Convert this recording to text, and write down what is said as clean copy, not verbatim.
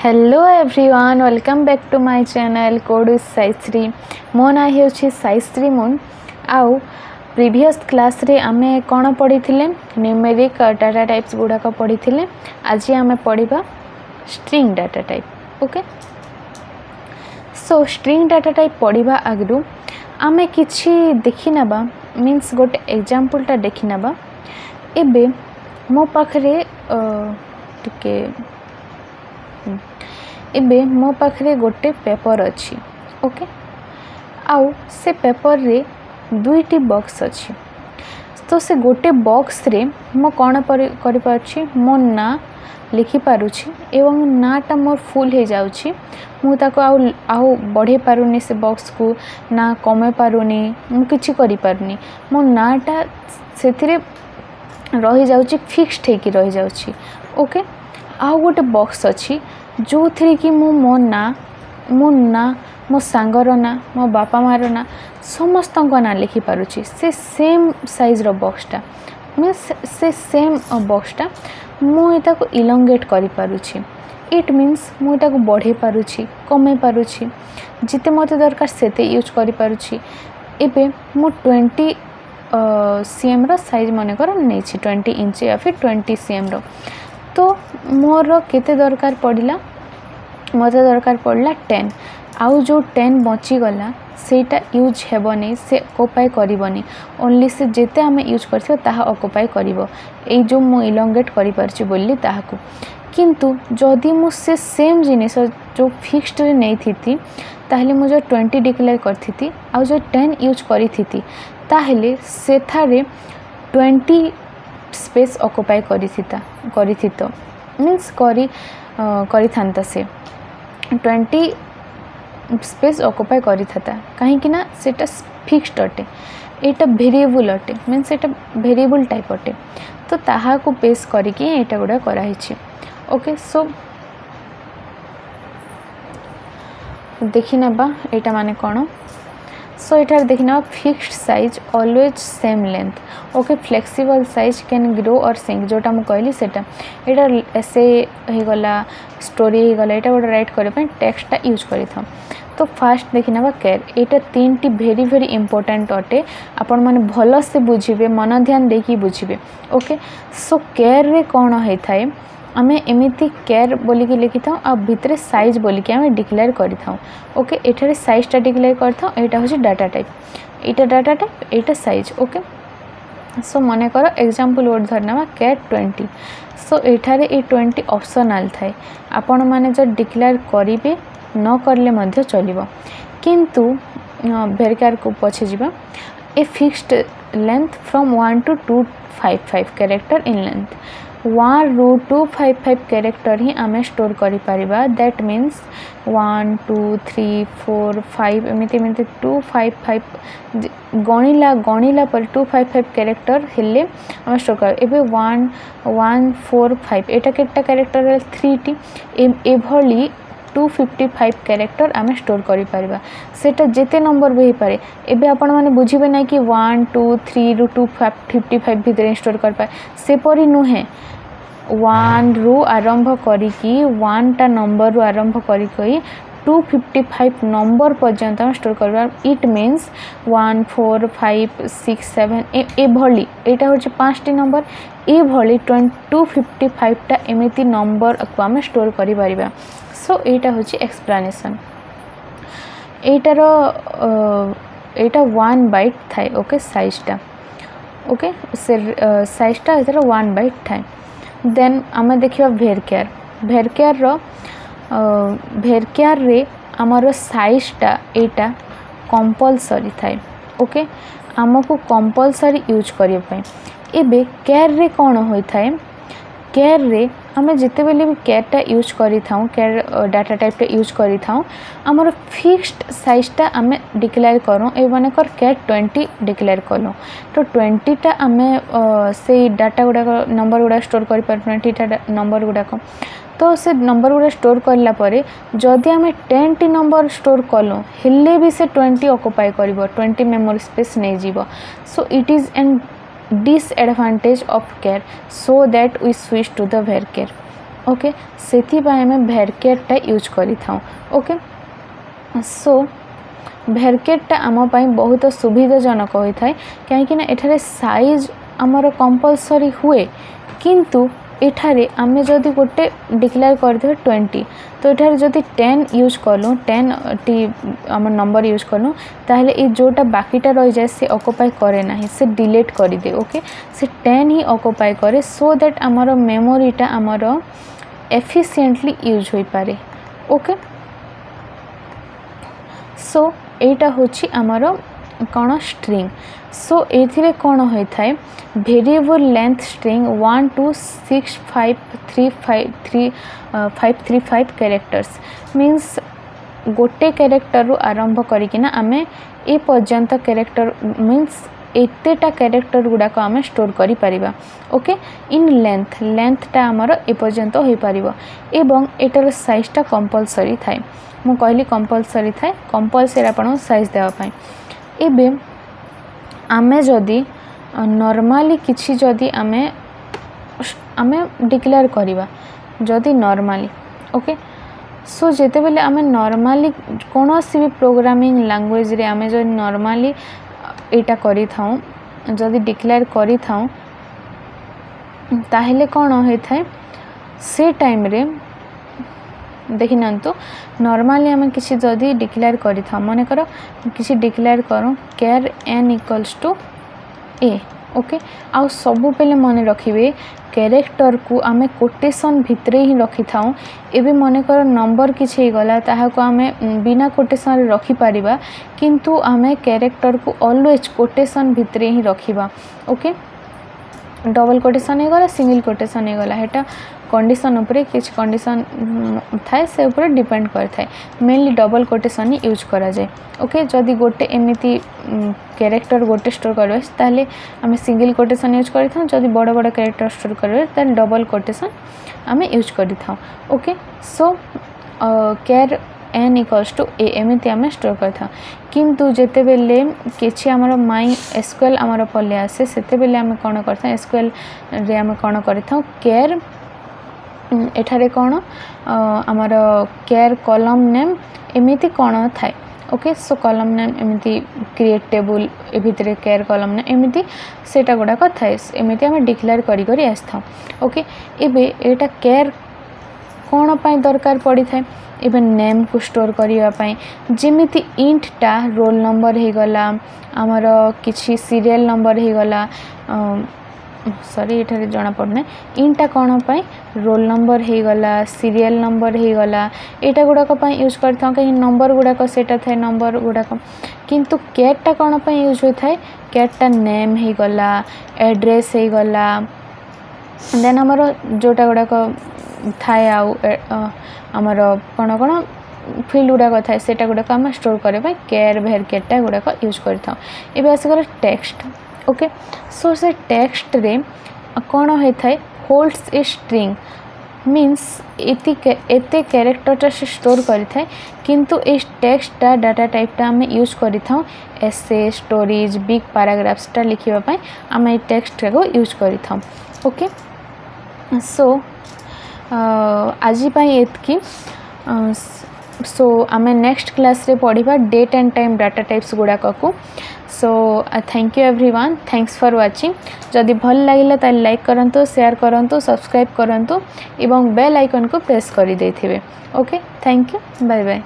Hello everyone welcome back to my channel code with Saishree. मो ना हो साईश्री मुन। आउ प्रीवियस क्लास रे आमे कौन पढ़ी न्यूमेरिक डाटा टाइप्स गुड़ाक पढ़ी। आज आम पढ़ा स्ट्रिंग डाटा टाइप। ओके, सो स्ट्रिंग डाटा टाइप पढ़ा आगु आमे किछि देखि नबा, मीन्स गोटे एग्जांपलटा देखि नबा। एबे मो पाखरे टिके एबे मो पाखरे गोटे पेपर अच्छी। ओके, आउ से पेपर रे दुईटी बॉक्स अच्छी। तो से गोटे बॉक्स रे मो कौन करि पारुछि, मो ना लिखि पारुछि एवं नाटा मोर फुल हो जाउछि। मु ताको आउ बढ़े पारुनी, से बॉक्स को ना कमे पारुनी, मु किछि करि पारुनी। मो नाटा सेथिरे रही जाउछि, फिक्स्ड हेकि रही जाउछि। ओके, आउ गोटे बॉक्स अच्छी जो थी कि मो ना मो सांगर ना, मो बापा मार ना, समस्त ना लिखि पारुछि। से सेम साइज रो बॉक्सटा, मीन्स से सेम बॉक्सटा मुझे इलंगेट करि पारुछि। इट मीन्स मुझे बढ़े पारुछि, कमे पारुछि, जिते मते दरकार सेते यूज करि पारुछि। एबे मो 20 cm रो साइज मनकर नहीं, 20 इंच या फिर 20 cm रो। तो मोर केते दरकार पड़िला, मत दरकार पड़ला 10। आउ जो 10 बची गला सेटा यूज हेबनी, से ऑक्युपाई करिवनी। ओनली से जेते आमे यूज करथिबो ताहा ऑक्युपाई करिवो, ए जो मो इलोंगेट करि परछि बोली ताहाकू। किंतु जदि मु से सेम जिनिस जो फिक्स्ड रे नै थिति, ताहले मु जो 20 डिक्लेयर करथिति आ जो 10 यूज करिथिति, ताहले सेथारे 20 स्पेस ऑक्युपाई करिथितो, मीन्स करिथांता से 20 स्पेस ऑक्युपाई करिथाता। कहीं ना सेटा फिक्स्ड अटे, एटा वेरिएबल अटे, मीन्स एटा वेरिएबल टाइप अटे। तो ताहा को बेस करके एटा गुडा करा हिछि। ओके, सो देखि नबा एटा माने कोन। सो एटार देखि नबा fixed size always same length. Okay, flexible size can grow और सिंक, जोटा मु कहली सेटा। एटा ऐसे हे गला, स्टोरी हे गला, एटा गोटे राइट करे पे टेक्स्टटा यूज करि था। तो फास्ट देखि नबा केयर। एटा तीनटी वेरी वेरी इंपोर्टेंट अटे, आपण माने भलो से बुझिबे, मन ध्यान देकी बुझिबे। ओके, सो केयर रे कोन हे थाए, आमे एमिति केयर बोली के लिखि था, आ भितरे साइज बोली के आमे डिक्लेयर करि था। ओके, एठारे साइजटा डिक्लेयर करि था। एटा होछि डाटा टाइप, एटा डाटा टाइप, एटा साइज। ओके, सो मने करो एग्जांपल वर्ड धरना केयर 20। सो एठारे ए 20 ऑप्शनल थाए, आपण माने जो डिक्लेयर करिवे न करले मध्य चलिबो। किंतु वेरकार को पछे जिबा। A fixed length from 1 to 255 character in length. 1 ରୁ 255 कैरेक्टर ही आमे स्टोर करि परिबा। दैट मीन्स 1 2 3 4 5 एमिति 255 गणिला पर 255 कैरेक्टर हेले आमे स्टोर कर। एबे 1 1 4 5 एटा केटा कैरेक्टर 3टी एभली 255 कैरेक्टर आमे स्टोर करि परिबा। सेटा जेते नंबर भी पारे। एबे आपण माने बुझिबे नै कि 1 2 3 ରୁ 255 भितर स्टोर कर पाए, से परि नुहे। 1 ରୁ आरंभ करिकी 1 टा नंबर रू आरंभ करिकी 255 नंबर पर्यंत हम स्टोर करबा। इट मीन्स 1 4 5 6 7 ए भली, एटा होछि 5टी नंबर। ए भली 255 टा एमिति नंबर को हम स्टोर करि परिबा। सो एटा होछि एक्सप्लेनेशन। एटार एटा 1 बाइट थाए। ओके, साइजटा। ओके, से साइजटा एटार 1 बाइट थाए। देन आमे देखिबा वेरकेयर। वेरकेयर रे आमर साइजटा एटा कंपलसरी थाए। ओके, आमको कंपलसरी यूज करिया पय। एबे केयर रे कोन होई थाए, केयर रे आमे जिते बेले भी केयरटा यूज करि थाउ, केयर डाटा टाइपटा यूज करि थाउ, आमर फिक्स्ड साइजटा आमे डिक्लेयर करूँ। ए मानेकर केयर 20 डिक्लेयर करूँ। तो 20टा आमे से डाटा गुडा नंबर गुडा स्टोर करि पर 20टा नंबर गुडा। तो से नंबर गुडा स्टोर करला परे जदि आमे 10टी नंबर स्टोर कलु हेले भी से 20 ऑक्युपाई करिवो, 20 मेमोरी स्पेस नै जीवो। So it is an disadvantage of care, so that we switch to the varchar. Okay से आम भेरकेटा यूज करि थाउ ओके सो भेरकेटा आम पाई बहुत सुविधाजनक होता है कहीं एठारे साइज आमर कंपलसरी हुए किंतु एठारे आमे जदि गोटे डिक्लेयर करदे 20 तो एठारे जदि 10 यूज कलु 10 टी आम नंबर यूज कलु ताहले ए जोटा बाकीटा रही जाए से ऑक्युपाई करे नाही से डिलीट कर दे ओके से 10 ही ऑक्युपाई करे सो दैट आमर मेमोरीटा आमर एफिशिएंटली यूज होई पारे ओके सो एटा होची आमर कौन स्ट्रिंग सो एथिरे कौन होता है variable length string 1 2 6 5 3 535 characters means गोटे कैरेक्टर आरंभ करिकिना आमे ए पर्यंत कैरेक्टर मीन्स एतेटा कैरेक्टर गुड़ाक आम स्टोर करि परिबा ओके इन लेंथटा आमर ए पर्यंत हो पारिबो एवं एटार साइजटा कंपलसरी थाए मु कहली कंपलसरी थाए कंपलसरी आपन साइज देवा पाई एबे आमे जदि नॉर्मली किछि जदि आमे डिक्लेयर करिबा जदि नॉर्मली ओके सो जेते बेले आमे नॉर्मली कोनोसी भी प्रोग्रामिंग लैंग्वेज रे आमे जदि नॉर्मली एटा करि थाउ जदि डिक्लेयर करि थाउ ताहेले कोन होय थाए से टाइम रे देखि नंतु नॉर्मली आमे किछि जदि डिक्लेयर करि थाउ माने करो किछि डिक्लेयर करू केयर n equals to a okay आउ सबु पहले मन रखिबे कैरेक्टर को आमे कोटेशन भितरे ही रखि थाउ एबे मन कर नंबर किछि गला ताहा को आमे बिना कोटेशन रे रखि परिबा किंतु आमे कैरेक्टर को ऑलवेज कोटेशन भितरे ही रखिबा ओके डबल कोटेशन हे गला सिंगल कोटेशन हे गला हेटा कंडीशन उपरे किछ कंडीशन थाए से ऊपर डिपेंड कर थाए मेनली डबल कोटेशन ही यूज करा जाए ओके जदि गोटे एमिति कैरेक्टर गोटे स्टोर करबे ताले आमे सिंगल कोटेशन यूज करि थाउ जदि बड़ बड़ कैरेक्टर स्टोर करबे ताले डबल कोटेशन आमे यूज करि थाउ ओके सो केयर n इक्वल्स टू ए एमिति आमे स्टोर कर था किंतु जेते बेले किछि हमर माई एसक्यूएल हमर पले आसे सेते बेले आमे कोन करथा एसक्यूएल रे आमे कोन करथाउ केयर एठारे कौन आमर केयर कॉलम नेम एमिति कौन थाए ओके सो कॉलम नेम एमिति क्रिएट टेबल ए भितरे केयर कॉलम नेम एमिति सेटा गुडाक थाए एमिति आमे डिक्लेयर करी करी आस्थाउ ओके एबे एटा केयर कौन पाई दरकार पड़ी थाए एबे नेम को स्टोर करिया पाई जेमिति इंट टा रोल नंबर हे गला आमर किछि सीरियल नंबर हे गला सॉरी एठारे जना पड़ने इंटा कौन पाई रोल नंबर हे गला सीरियल नंबर हे गला एटा गुडाक पाई यूज करथां कहीं नंबर गुडाक सेटा थाए नंबर गुडाक किंतु केटा कौन पाई यूज होय थाए केटा नेम हे गला एड्रेस हे गला देन हमर जोटा गुडाक थाए आउ हमर कौन कौन फील्ड गुडाक थाए सेटा गुडाक हम स्टोर करे पाई केयर भेरकेटा गुडाक यूज करथां एबे आसी गला टेक्स्ट ओके सो से टेक्स्ट रे कौन होता है होल्ड्स ए स्ट्रिंग मीन्स एते कैरेक्टर से स्टोर करें किंतु इस टेक्स्टा डाटा टाइपटा आम यूज करें एसे स्टोरीज बिग पैराग्राफ्सटा लिखापी आम ये टेक्स्ट को यूज करें ओके सो आज एतकी सो आम नेक्स्ट क्लास रे पढ़ा date and time data types गुड़ाक को so thank you everyone thanks for watching जदि भल लगिला ताले लाइक करंतु शेयर करंतु सब्सक्राइब करंतु एवं बेल आइकन को प्रेस कर देथिबे okay thank you bye bye.